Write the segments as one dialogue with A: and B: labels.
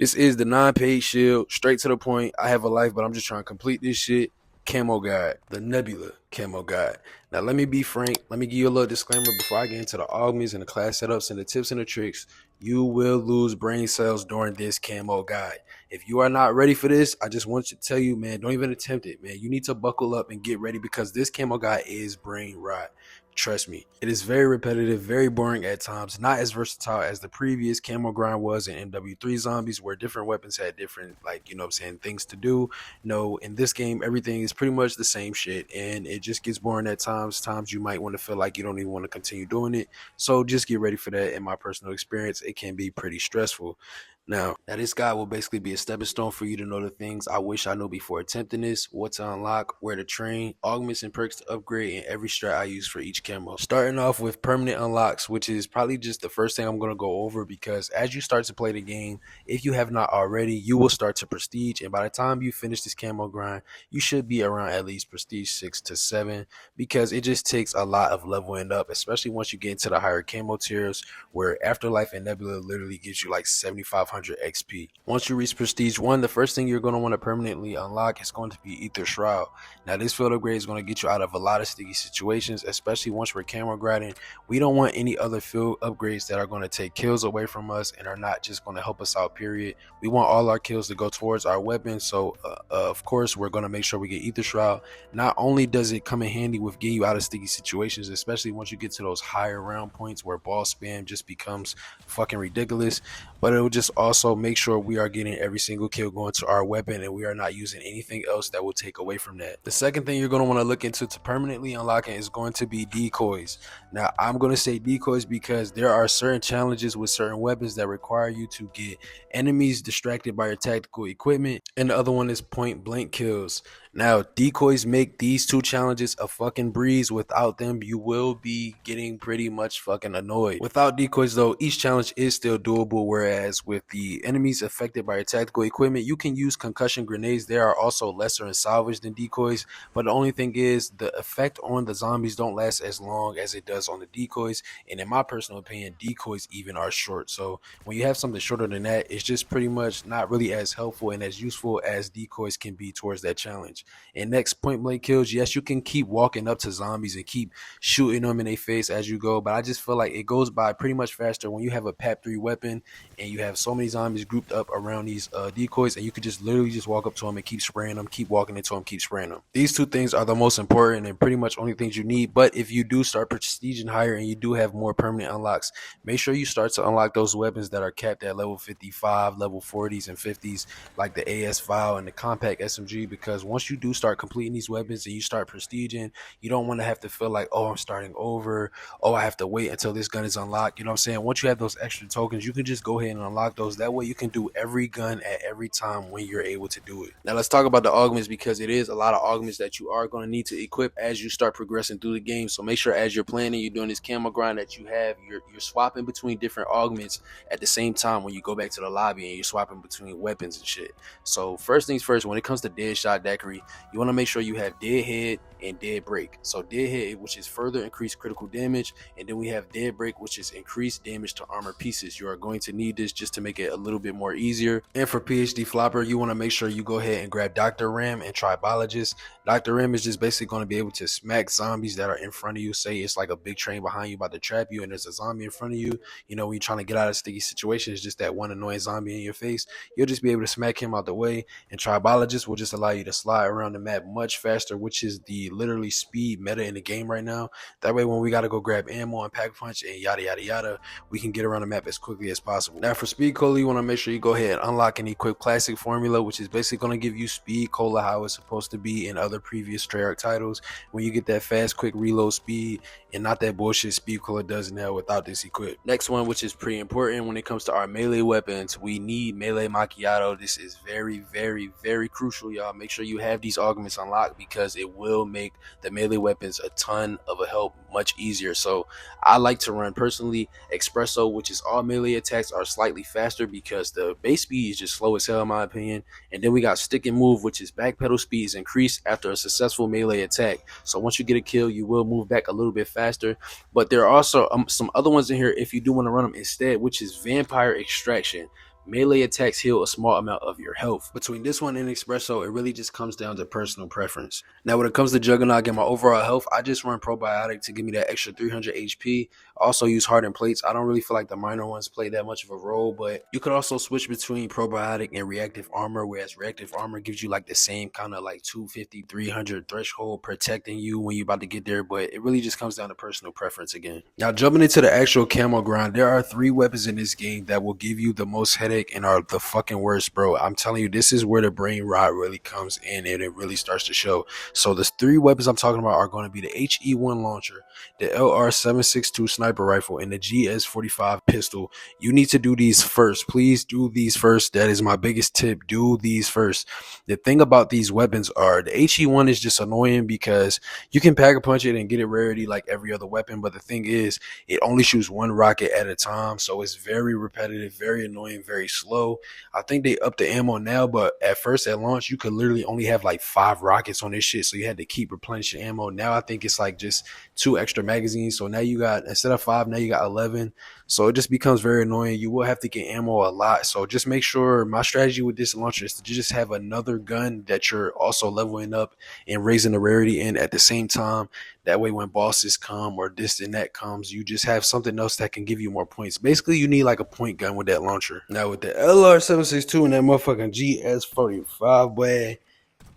A: This is the non-paid shield, straight to the point. I have a life, but I'm just trying to complete this shit. Camo guide, the Nebula Camo guide. Now, let me be frank. Let me give you a little disclaimer before I get into the augments and the class setups and the tips and the tricks. You will lose brain cells during this camo guide. If you are not ready for this, I just want to tell you, man, don't even attempt it, man. You need to buckle up and get ready because this camo guide is brain rot. Trust me, it is very repetitive, very boring at times, not as versatile as the previous camo grind was in MW3 Zombies, where different weapons had different, like, you know what I'm saying, things to do. No, in this game, everything is pretty much the same shit, and it just gets boring at times. Times you might want to feel like you don't even want to continue doing it. So just get ready for that. In my personal experience, it can be pretty stressful. Now this guide will basically be a stepping stone for you to know the things I wish I knew before attempting this, what to unlock, where to train, augments and perks to upgrade, and every strat I use for each camo. Starting off with permanent unlocks, which is probably just the first thing I'm going to go over, because as you start to play the game, if you have not already, you will start to prestige, and by the time you finish this camo grind, you should be around at least prestige 6 to 7, because it just takes a lot of leveling up, especially once you get into the higher camo tiers, where AfterLife and Nebula literally gives you like 7,500 XP. Once you reach Prestige 1, the first thing you're going to want to permanently unlock is going to be Ether Shroud. Now, this field upgrade is going to get you out of a lot of sticky situations, especially once we're camo grinding. We don't want any other field upgrades that are going to take kills away from us and are not just going to help us out, period. We want all our kills to go towards our weapons, so of course, we're going to make sure we get Ether Shroud. Not only does it come in handy with getting you out of sticky situations, especially once you get to those higher round points where ball spam just becomes fucking ridiculous, but it will just also make sure we are getting every single kill going to our weapon and we are not using anything else that will take away from that. The second thing you're going to want to look into to permanently unlocking is going to be decoys. Now, I'm going to say decoys because there are certain challenges with certain weapons that require you to get enemies distracted by your tactical equipment, and the other one is point blank kills. Now, decoys make these two challenges a fucking breeze. Without them, you will be getting pretty much fucking annoyed. Without decoys, though, each challenge is still doable, whereas with the enemies affected by your tactical equipment, you can use concussion grenades. They are also lesser in salvage than decoys, but the only thing is the effect on the zombies don't last as long as it does on the decoys, and in my personal opinion, decoys even are short. So when you have something shorter than that, it's just pretty much not really as helpful and as useful as decoys can be towards that challenge. And next, point blank kills. Yes, you can keep walking up to zombies and keep shooting them in their face as you go, but I just feel like it goes by pretty much faster when you have a PAP 3 weapon and you have so many zombies grouped up around these decoys, and you could just literally just walk up to them and keep spraying them, keep walking into them, keep spraying them. These two things are the most important and pretty much only things you need. But if you do start prestiging higher and you do have more permanent unlocks, make sure you start to unlock those weapons that are capped at level 55, level 40s and 50s, like the AS file and the compact SMG, because once you do start completing these weapons and you start prestiging, you don't want to have to feel like, oh, I'm starting over, oh, I have to wait until this gun is unlocked. You know what I'm saying? Once you have those extra tokens, you can just go ahead and unlock those. That way you can do every gun at every time when you're able to do it. Now let's talk about the augments, because it is a lot of augments that you are going to need to equip as you start progressing through the game. So make sure as you're playing and you're doing this camo grind that you have, you're swapping between different augments at the same time when you go back to the lobby and you're swapping between weapons and shit. So first things first, when it comes to dead shot daiquiri, you want to make sure you have dead head and dead break. So dead head, which is further increased critical damage, and then we have dead break, which is increased damage to armor pieces. You are going to need this just to make it a little bit more easier. And for PhD flopper, you want to make sure you go ahead and grab Dr. Ram and Tribologist. Dr. Ram is just basically going to be able to smack zombies that are in front of you. Say it's like a big train behind you about to trap you and there's a zombie in front of you. You know, when you're trying to get out of sticky situations, it's just that one annoying zombie in your face. You'll just be able to smack him out the way. And Tribologist will just allow you to slide around the map much faster, which is the literally speed meta in the game right now. That way, when we got to go grab ammo and pack punch and yada yada yada, we can get around the map as quickly as possible. Now for speed cola, you want to make sure you go ahead and unlock and equip classic formula, which is basically going to give you speed cola how it's supposed to be in other previous Treyarch titles. When you get that fast quick reload speed and not that bullshit speed cola does now without this equipped. Next one, which is pretty important when it comes to our melee weapons, we need melee macchiato. This is very crucial, y'all. Make sure you have these augments unlocked because it will make the melee weapons a ton of a help much easier. So I like to run personally Espresso, which is all melee attacks are slightly faster because the base speed is just slow as hell in my opinion. And then we got stick and move, which is backpedal speed is increased after a successful melee attack. So once you get a kill, you will move back a little bit faster. But there are also some other ones in here if you do want to run them instead, which is vampire extraction. Melee attacks heal a small amount of your health. Between this one and Espresso, it really just comes down to personal preference. Now, when it comes to Juggernaut and my overall health, I just run Probiotic to give me that extra 300 HP. I also use Hardened Plates. I don't really feel like the minor ones play that much of a role, but you could also switch between Probiotic and Reactive Armor, whereas Reactive Armor gives you like the same kind of like 250, 300 threshold protecting you when you're about to get there, but it really just comes down to personal preference again. Now, jumping into the actual camo grind, there are 3 weapons in this game that will give you the most headache and are the fucking worst, bro. I'm telling you, this is where the brain rot really comes in and it really starts to show. So the 3 weapons I'm talking about are going to be the HE1 launcher, the LR762 sniper rifle, and the GS45 pistol. You need to do these first. Please do these first. That is my biggest tip. Do these first. The thing about these weapons are the HE1 is just annoying because you can pack a punch it and get it rarity like every other weapon, but the thing is it only shoots 1 rocket at a time, so it's very repetitive, very annoying, very slow. I think they upped the ammo now, but at first at launch you could literally only have like 5 rockets on this shit, so you had to keep replenishing ammo. Now I think it's like just 2 extra magazines, so now you got, instead of 5, now you got 11, so it just becomes very annoying. You will have to get ammo a lot, so just make sure, my strategy with this launcher is to just have another gun that you're also leveling up and raising the rarity in at the same time. That way when bosses come or this and that comes, you just have something else that can give you more points. Basically, you need like a point gun with that launcher. Now with the LR762 and that motherfucking GS45, boy,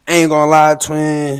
A: ain't gonna lie, twin,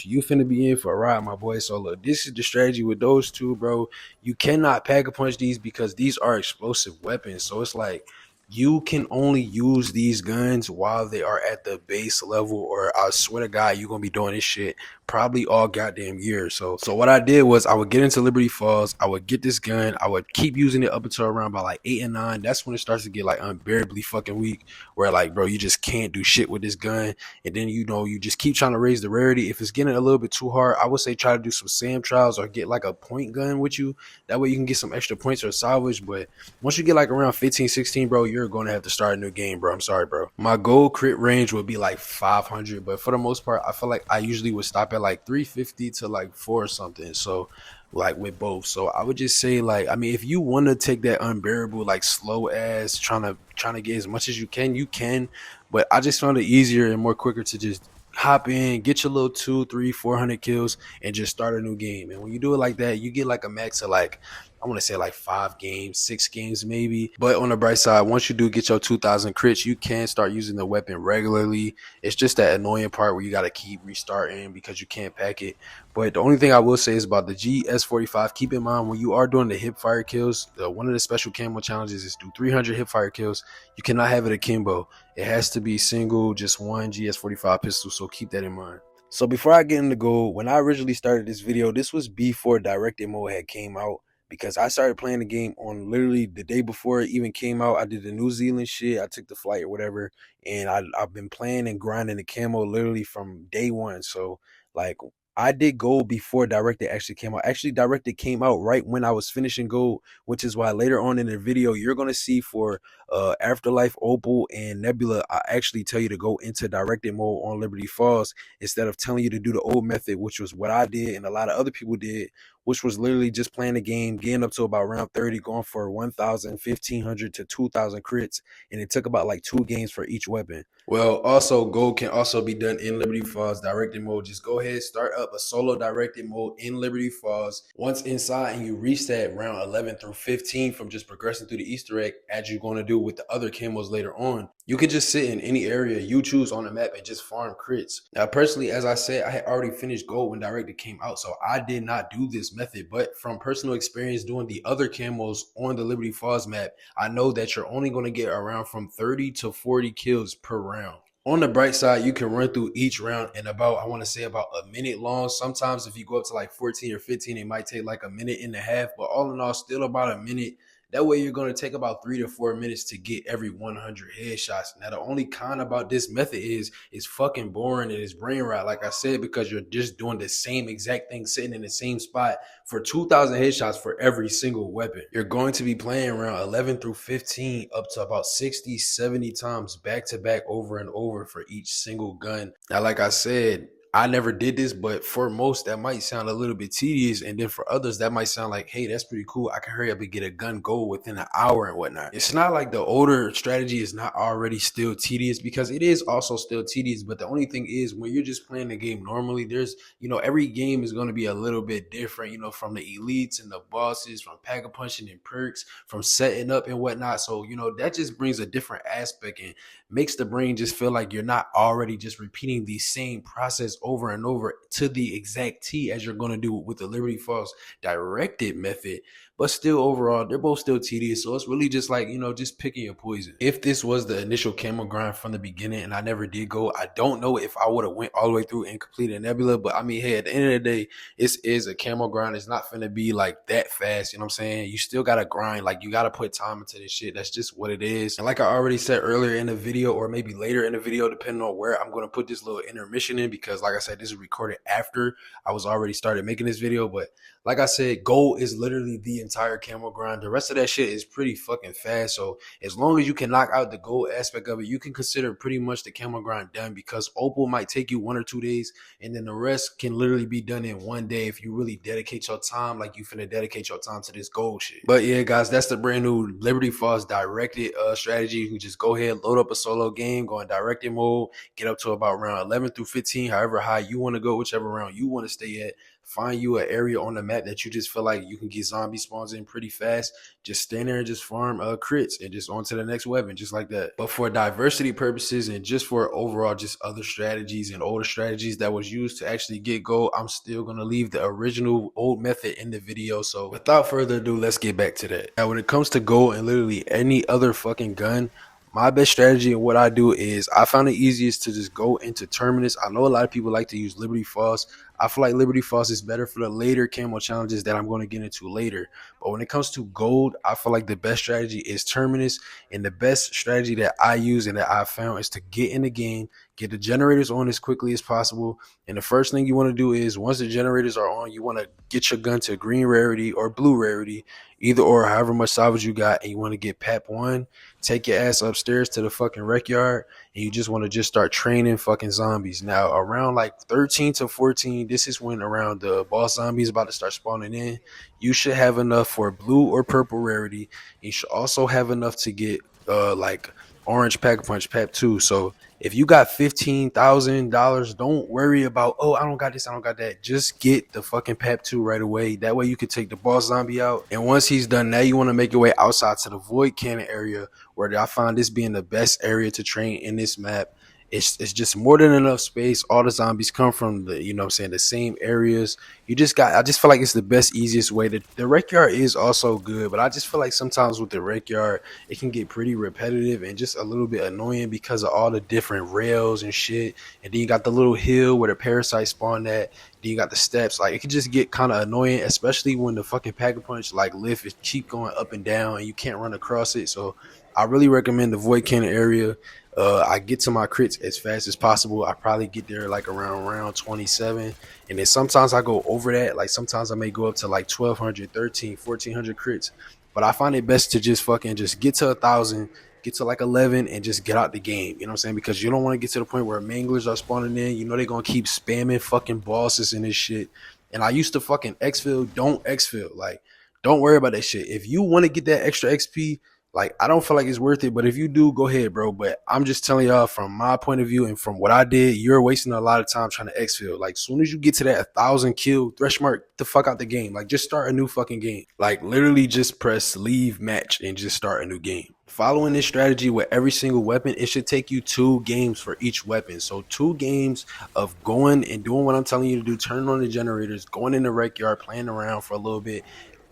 A: you finna be in for a ride, my boy. So look, this is the strategy with those 2, bro. You cannot pack a punch these because these are explosive weapons. So it's like you can only use these guns while they are at the base level, or I swear to God, you're gonna be doing this shit probably all goddamn year. So what I did was I would get into Liberty Falls, I would get this gun, I would keep using it up until around by like 8 and 9. That's when it starts to get like unbearably fucking weak, where like, bro, you just can't do shit with this gun. And then, you know, you just keep trying to raise the rarity. If it's getting a little bit too hard, I would say try to do some SAM trials or get like a point gun with you. That way you can get some extra points or salvage. But once you get like around 15, 16, bro, you're going to have to start a new game, bro. I'm sorry, bro. My goal crit range would be like 500, but for the most part, I feel like I usually would stop at like 350 to like 4 or something. So like with both. So I would just say, like, I mean, if you want to take that unbearable, like slow ass trying to get as much as you can, but I just found it easier and more quicker to just hop in, get your little 2, 3, 400 kills and just start a new game. And when you do it like that, you get like a max of like, I want to say like 5 games, 6 games maybe. But on the bright side, once you do get your 2,000 crits, you can start using the weapon regularly. It's just that annoying part where you got to keep restarting because you can't pack it. But the only thing I will say is about the GS45, keep in mind when you are doing the hip fire kills, one of the special camo challenges is do 300 hip fire kills. You cannot have it akimbo. It has to be single, just one GS45 pistol, so keep that in mind. So before I get into gold, when I originally started this video, this was before directed mode had came out, because I started playing the game on literally the day before it even came out. I did the New Zealand shit. I took the flight or whatever, and I've been playing and grinding the camo literally from day one. So like I did gold before directed actually came out. Actually, directed came out right when I was finishing gold, which is why later on in the video you're gonna see for AfterLife, Opal, and Nebula, I actually tell you to go into directed mode on Liberty Falls instead of telling you to do the old method, which was what I did and a lot of other people did, which was literally just playing the game, getting up to about round 30, going for 1,000, 1,500 to 2,000 crits, and it took about like 2 games for each weapon. Well, also gold can also be done in Liberty Falls directed mode. Just go ahead, start up a solo directed mode in Liberty Falls. Once inside and you reach that round 11 through 15 from just progressing through the Easter egg, as you're going to do with the other camos later on, you could just sit in any area you choose on the map and just farm crits. Now, personally, as I said, I had already finished gold when directed came out, so I did not do this method. But from personal experience doing the other camos on the Liberty Falls map, I know that you're only going to get around from 30 to 40 kills per round. On the bright side, you can run through each round in about, I want to say about a minute long. Sometimes if you go up to like 14 or 15, it might take like a minute and a half, but all in all, still about a minute. That way you're going to take about 3 to 4 minutes to get every 100 headshots. Now, the only con about this method is it's fucking boring and it's brain rot, like I said, because you're just doing the same exact thing, sitting in the same spot for 2,000 headshots for every single weapon. You're going to be playing around 11 through 15 up to about 60, 70 times back to back over and over for each single gun. Now, like I said, I never did this, but for most that might sound a little bit tedious, and then for others that might sound like, hey, that's pretty cool. I can hurry up and get a gun goal within an hour and whatnot. It's not like the older strategy is not already still tedious, because it is also still tedious. But the only thing is, when you're just playing the game normally, there's, every game is going to be a little bit different, from the elites and the bosses, from pack a punching and perks, from setting up and whatnot. So that just brings a different aspect and makes the brain just feel like you're not already just repeating the same process over and over to the exact T as you're going to do with the Liberty Falls directed method. But still, overall, they're both still tedious. So it's really just like, just picking your poison. If this was the initial camo grind from the beginning and I never did go, I don't know if I would have went all the way through and completed Nebula. But I mean, hey, at the end of the day, it is a camo grind. It's not going to be like that fast. You know what I'm saying? You still got to grind. Like, you got to put time into this shit. That's just what it is. And like I already said earlier in the video, or maybe later in the video, depending on where I'm going to put this little intermission in, because like I said, this is recorded after I was already started making this video. But like I said, gold is literally the entire camo grind. The rest of that shit is pretty fucking fast. So as long as you can knock out the gold aspect of it, you can consider pretty much the camo grind done, because Opal might take you 1 or 2 days, and then the rest can literally be done in 1 day if you really dedicate your time like you finna dedicate your time to this gold shit. But yeah, guys, that's the brand new Liberty Falls directed strategy. You can just go ahead, load up a solo game, go in directed mode, get up to about round 11 through 15, however high you want to go, whichever round you want to stay at. Find you an area on the map that you just feel like you can get zombie spawns in pretty fast. Just stand there and just farm crits and just on to the next weapon, just like that. But for diversity purposes and just for overall just other strategies and older strategies that was used to actually get gold, I'm still going to leave the original old method in the video. So without further ado, let's get back to that. Now, when it comes to gold and literally any other fucking gun, my best strategy and what I do is I found it easiest to just go into Terminus. I know a lot of people like to use Liberty Falls. I feel like Liberty Falls is better for the later camo challenges that I'm going to get into later. But when it comes to gold, I feel like the best strategy is Terminus. And the best strategy that I use and that I found is to get in the game, get the generators on as quickly as possible. And the first thing you want to do is, once the generators are on, you want to get your gun to green rarity or blue rarity, either or, however much salvage you got, and you want to get PAP 1. Take your ass upstairs to the fucking rec yard, and you just want to just start training fucking zombies. Now, around like 13 to 14, this is when around the boss zombies about to start spawning in. You should have enough for blue or purple rarity. You should also have enough to get like orange pack punch PAP 2. So if you got $15,000, don't worry about, oh, I don't got this, I don't got that. Just get the fucking PAP 2 right away. That way you can take the boss zombie out. And once he's done, now you want to make your way outside to the void cannon area, where I find this being the best area to train in this map. It's just more than enough space. All the zombies come from the, the same areas. I just feel like it's the best, easiest way. The rec yard is also good, but I just feel like sometimes with the rec yard, it can get pretty repetitive and just a little bit annoying because of all the different rails and shit. And then you got the little hill where the parasites spawn at. Then you got the steps. Like, it can just get kind of annoying, especially when the fucking pack-a-punch like lift is keep going up and down and you can't run across it. So I really recommend the void cannon area. I get to my crits as fast as possible. I probably get there like around round 27, and then sometimes I go over that. Like, sometimes I may go up to like 1200, 13, 1400 crits, but I find it best to just fucking just get to 1,000, get to like 11, and just get out the game. You know what I'm saying? Because you don't want to get to the point where manglers are spawning in. They're gonna keep spamming fucking bosses and this shit. And I used to fucking exfil. Don't exfil. Like, don't worry about that shit. If you want to get that extra XP, like, I don't feel like it's worth it, but if you do, go ahead, bro. But I'm just telling y'all from my point of view and from what I did, you're wasting a lot of time trying to exfil. Like, as soon as you get to that 1,000 kill thresh mark, the fuck out the game. Like, just start a new fucking game. Like, literally just press leave match and just start a new game. Following this strategy with every single weapon, it should take you 2 games for each weapon. So 2 games of going and doing what I'm telling you to do, turning on the generators, going in the rec yard, playing around for a little bit.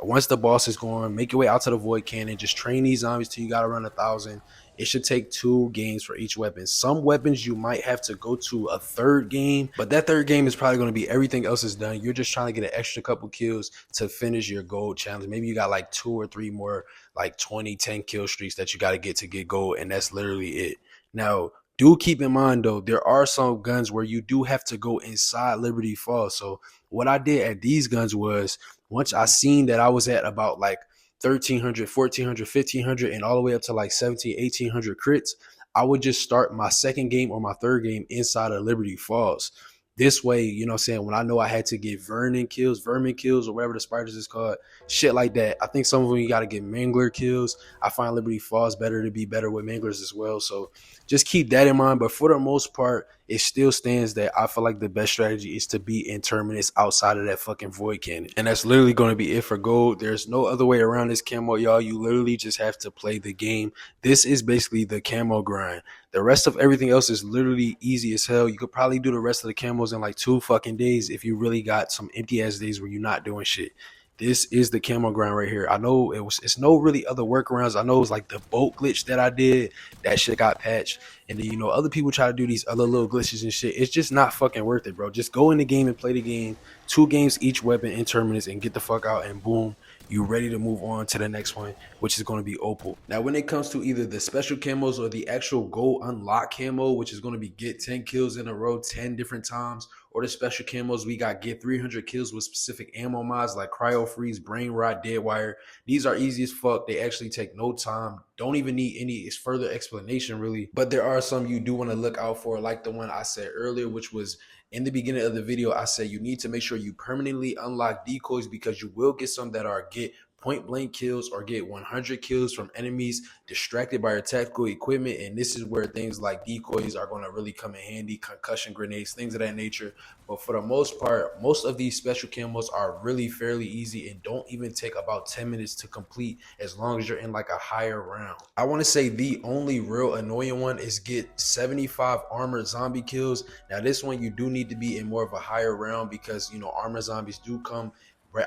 A: Once the boss is gone, make your way out to the void cannon. Just train these zombies till you got around 1,000. It should take 2 games for each weapon. Some weapons you might have to go to a 3rd game, but that 3rd game is probably going to be everything else is done. You're just trying to get an extra couple kills to finish your gold challenge. Maybe you got like 2 or 3 more like 20, 10 kill streaks that you got to get gold, and that's literally it. Now, do keep in mind though, there are some guns where you do have to go inside Liberty Falls. So what I did at these guns was, once I seen that I was at about like 1,300, 1,400, 1,500, and all the way up to like 1,700, 1,800 crits, I would just start my 2nd game or my 3rd game inside of Liberty Falls. This way, you know what I'm saying, when I know I had to get vermin kills, or whatever the spiders is called, shit like that. I think some of them you got to get mangler kills. I find Liberty Falls better to be better with manglers as well. So just keep that in mind. But for the most part, it still stands that I feel like the best strategy is to be in Terminus outside of that fucking void cannon. And that's literally going to be it for gold. There's no other way around this camo, y'all. You literally just have to play the game. This is basically the camo grind. The rest of everything else is literally easy as hell. You could probably do the rest of the camos in like 2 fucking days if you really got some empty ass days where you're not doing shit. This is the camo grind right here. I know it's no really other workarounds. I know it was like the boat glitch that I did. That shit got patched. And then, you know, other people try to do these other little glitches and shit. It's just not fucking worth it, bro. Just go in the game and play the game. 2 games each weapon in Terminus and get the fuck out, and boom, you ready to move on to the next one, which is going to be Opal. Now, when it comes to either the special camos or the actual gold unlock camo, which is going to be get 10 kills in a row 10 different times, or the special camos, we got get 300 kills with specific ammo mods like cryo freeze, brain rot, dead wire. These are easy as fuck. They actually take no time. Don't even need any further explanation really. But there are some you do want to look out for, like the one I said earlier, which was in the beginning of the video. I said you need to make sure you permanently unlock decoys, because you will get some that are get point blank kills or get 100 kills from enemies distracted by your tactical equipment. And this is where things like decoys are going to really come in handy, concussion grenades, things of that nature. But for the most part, most of these special camos are really fairly easy and don't even take about 10 minutes to complete, as long as you're in like a higher round. I want to say the only real annoying one is get 75 armored zombie kills. Now this one you do need to be in more of a higher round, because you know armored zombies do come,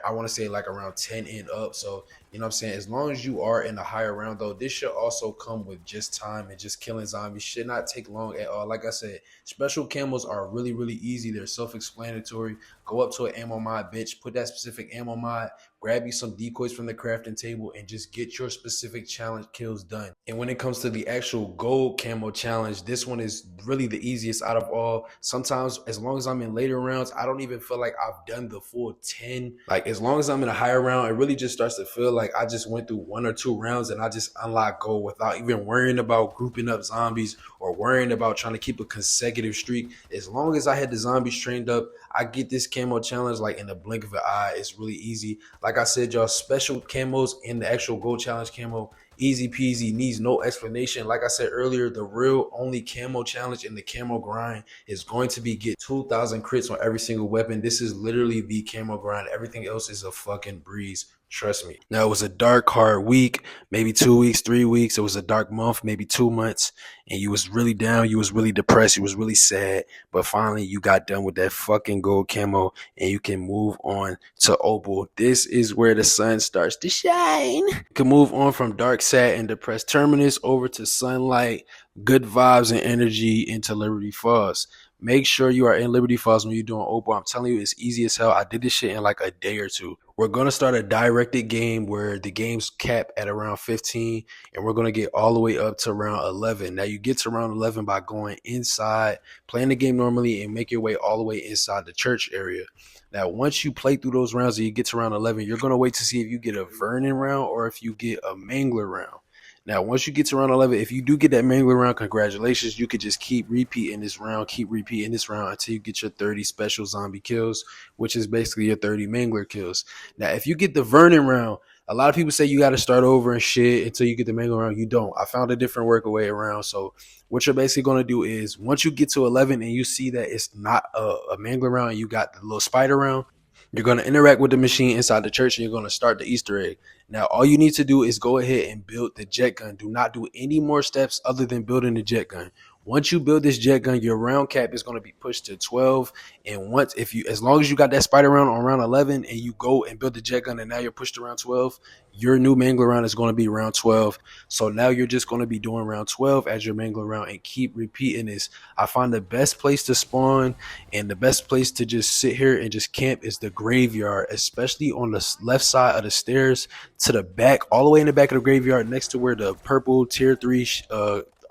A: I want to say like around 10 and up. So, you know what I'm saying? As long as you are in a higher round though, this should also come with just time, and just killing zombies should not take long at all. Like I said, special camos are really, really easy. They're self-explanatory. Go up to an ammo mod, bitch, put that specific ammo mod, grab you some decoys from the crafting table, and just get your specific challenge kills done. And when it comes to the actual gold camo challenge, this one is really the easiest out of all. Sometimes, as long as I'm in later rounds, I don't even feel like I've done the full 10. Like, as long as I'm in a higher round, it really just starts to feel like I just went through 1 or 2 rounds and I just unlocked gold without even worrying about grouping up zombies or worrying about trying to keep a consecutive streak. As long as I had the zombies trained up, I get this camo challenge like in the blink of an eye. It's really easy. Like I said, y'all, special camos in the actual gold challenge camo, easy peasy, needs no explanation. Like I said earlier, the real only camo challenge in the camo grind is going to be get 2,000 crits on every single weapon. This is literally the camo grind. Everything else is a fucking breeze. Trust me. Now, it was a dark, hard week, maybe 2 weeks, 3 weeks. It was a dark month, maybe 2 months. And you was really down. You was really depressed. You was really sad. But finally, you got done with that fucking gold camo and you can move on to Opal. This is where the sun starts to shine. You can move on from dark, sad, and depressed Terminus over to sunlight, good vibes, and energy into Liberty Falls. Make sure you are in Liberty Falls when you're doing Opal. I'm telling you, it's easy as hell. I did this shit in like a day or 2. We're going to start a directed game where the game's cap at around 15, and we're going to get all the way up to around 11. Now, you get to around 11 by going inside, playing the game normally, and make your way all the way inside the church area. Now, once you play through those rounds and you get to around 11, you're going to wait to see if you get a Vernon round or if you get a Mangler round. Now, once you get to round 11, if you do get that Mangler round, congratulations. You could just keep repeating this round, until you get your 30 special zombie kills, which is basically your 30 Mangler kills. Now, if you get the Vernon round, a lot of people say you got to start over and shit until you get the Mangler round. You don't. I found a different workaway around. So what you're basically going to do is, once you get to 11 and you see that it's not a Mangler round and you got the little spider round, you're going to interact with the machine inside the church and you're going to start the Easter egg. Now, all you need to do is go ahead and build the jet gun. Do not do any more steps other than building the jet gun. Once you build this jet gun, your round cap is going to be pushed to 12. And as long as you got that spider round on round 11 and you go and build the jet gun and now you're pushed to round 12, your new Mangler round is going to be round 12. So now you're just going to be doing round 12 as your Mangler round and keep repeating this. I find the best place to spawn and the best place to just sit here and just camp is the graveyard, especially on the left side of the stairs to the back, all the way in the back of the graveyard next to where the purple tier 3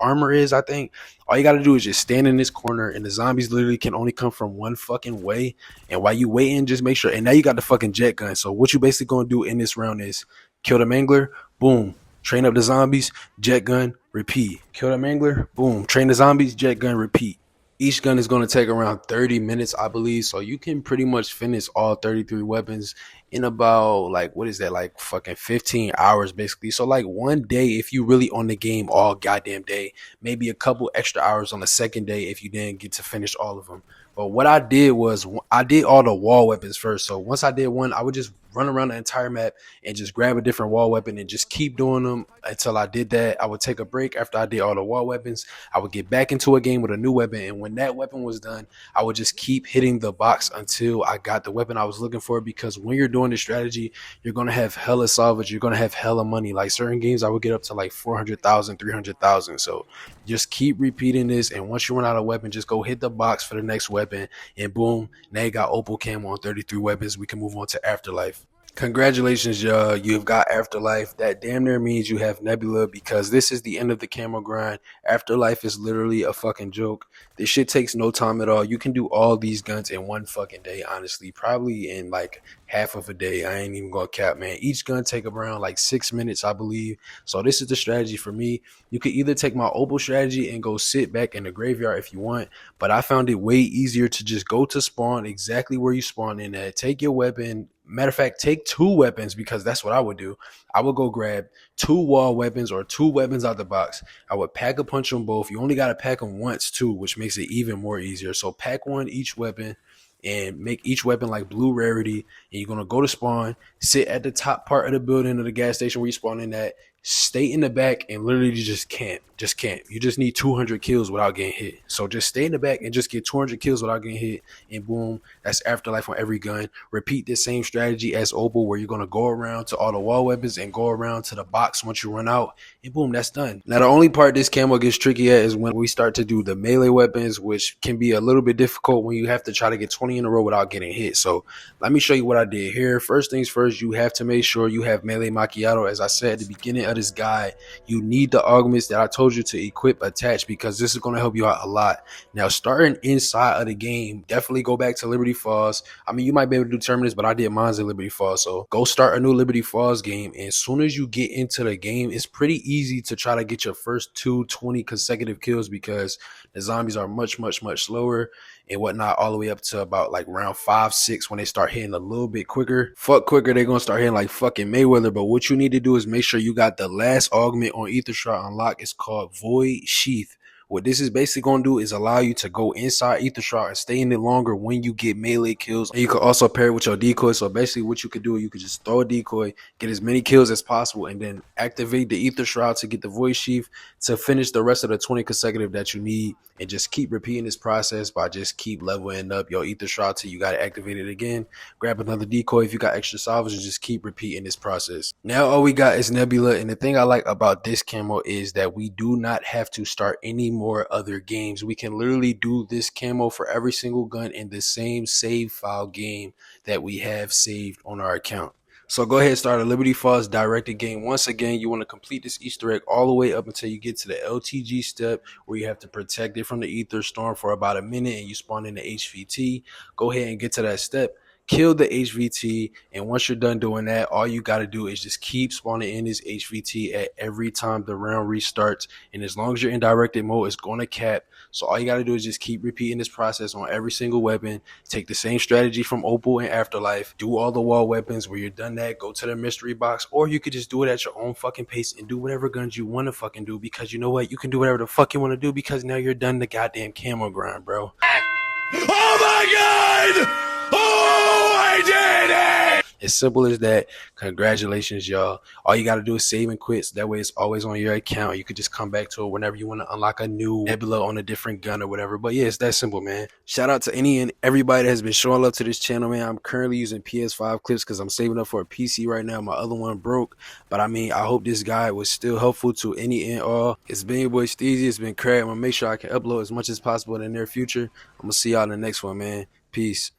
A: armor is. I think all you got to do is just stand in this corner and the zombies literally can only come from one fucking way. And while you waiting, just make sure. And now you got the fucking jet gun. So what you basically going to do in this round is kill the Mangler, boom, train up the zombies, jet gun, repeat. Kill the Mangler, boom, train the zombies, jet gun, repeat. Each gun is going to take around 30 minutes, I believe. So you can pretty much finish all 33 weapons in about, like, what is that, like fucking 15 hours basically. So like one day, if you really on the game all goddamn day, maybe a couple extra hours on the second day if you didn't get to finish all of them. But what I did was I did all the wall weapons first. So once I did one, I would just run around the entire map and just grab a different wall weapon and just keep doing them until I did that. I would take a break after I did all the wall weapons. I would get back into a game with a new weapon, and when that weapon was done, I would just keep hitting the box until I got the weapon I was looking for. Because when you're doing this strategy, you're gonna have hella salvage, you're gonna have hella money. Like certain games, I would get up to like 400,000, 300,000. So just keep repeating this, and once you run out of weapon, just go hit the box for the next weapon, and boom, now you got Opal Camo on 33 weapons. We can move on to AfterLife. Congratulations, y'all. You've got AfterLife. That damn near means you have Nebula, because this is the end of the camo grind. AfterLife is literally a fucking joke. This shit takes no time at all. You can do all these guns in one fucking day, honestly. Probably in like half of a day. I ain't even gonna cap, man. Each gun take around like 6 minutes, I believe. So this is the strategy for me. You could either take my Opal strategy and go sit back in the graveyard if you want, but I found it way easier to just go to spawn exactly where you spawn in at. Take your weapon. Matter of fact, take 2 weapons, because that's what I would do. I would go grab 2 wall weapons or 2 weapons out the box. I would pack a punch them both. You only got to pack them once too, which makes it even more easier. So pack one each weapon and make each weapon like blue rarity. And you're going to go to spawn, sit at the top part of the building of the gas station where you spawn in at, stay in the back and literally just camp. Just camp. You just need 200 kills without getting hit. So just stay in the back and just get 200 kills without getting hit, and boom, that's AfterLife on every gun. Repeat the same strategy as Opal, where you're going to go around to all the wall weapons and go around to the box once you run out, and boom, that's done. Now the only part this camo gets tricky at is when we start to do the melee weapons, which can be a little bit difficult when you have to try to get 20 in a row without getting hit. So let me show you what I did here. First things first, you have to make sure you have melee macchiato. As I said at the beginning of this guide, you need the augments that I told you to equip attached, because this is going to help you out a lot. Now starting inside of the game, definitely go back to Liberty Falls. I mean, you might be able to do Terminus, but I did mine in Liberty Falls. So go start a new Liberty Falls game, and as soon as you get into the game, it's pretty easy to try to get your first 220 consecutive kills, because the zombies are much slower and whatnot, all the way up to about like round 5, 6 when they start hitting a little bit quicker. Fuck quicker, they're gonna start hitting like fucking Mayweather. But what you need to do is make sure you got the last augment on Ether Shroud unlocked. It's called Void Sheath. What this is basically going to do is allow you to go inside Ether Shroud and stay in it longer when you get melee kills. And you can also pair it with your decoy. So basically what you could do, you could just throw a decoy, get as many kills as possible, and then activate the Ether Shroud to get the Void Sheath to finish the rest of the 20 consecutive that you need. And just keep repeating this process by just keep leveling up your Ether Shroud till you got to activate it again. Grab another decoy if you got extra salvage, and just keep repeating this process. Now all we got is Nebula. And the thing I like about this camo is that we do not have to start any more other games. We can literally do this camo for every single gun in the same save file game that we have saved on our account. So go ahead and start a Liberty Falls directed game. Once again, you want to complete this Easter egg all the way up until you get to the LTG step, where you have to protect it from the Ether Storm for about a minute, and you spawn in the HVT. Go ahead and get to that step, kill the HVT, and once you're done doing that, all you got to do is just keep spawning in this HVT at every time the round restarts. And as long as you're in directed mode, it's going to cap. So all you got to do is just keep repeating this process on every single weapon. Take the same strategy from Opal and AfterLife. Do all the wall weapons. Where you're done that, go to the mystery box, or you could just do it at your own fucking pace and do whatever guns you want to fucking do, because you know what? You can do whatever the fuck you want to do, because now you're done the goddamn camo grind, bro. Oh my god! Oh, I did it! As simple as that. Congratulations, y'all. All you got to do is save and quit. So that way it's always on your account. You could just come back to it whenever you want to unlock a new Nebula on a different gun or whatever. But yeah, it's that simple, man. Shout out to any and everybody that has been showing love to this channel, man. I'm currently using PS5 clips because I'm saving up for a PC right now. My other one broke. But I mean, I hope this guide was still helpful to any and all. It's been your boy Steezy. It's been Craig. I'm going to make sure I can upload as much as possible in the near future. I'm going to see y'all in the next one, man. Peace.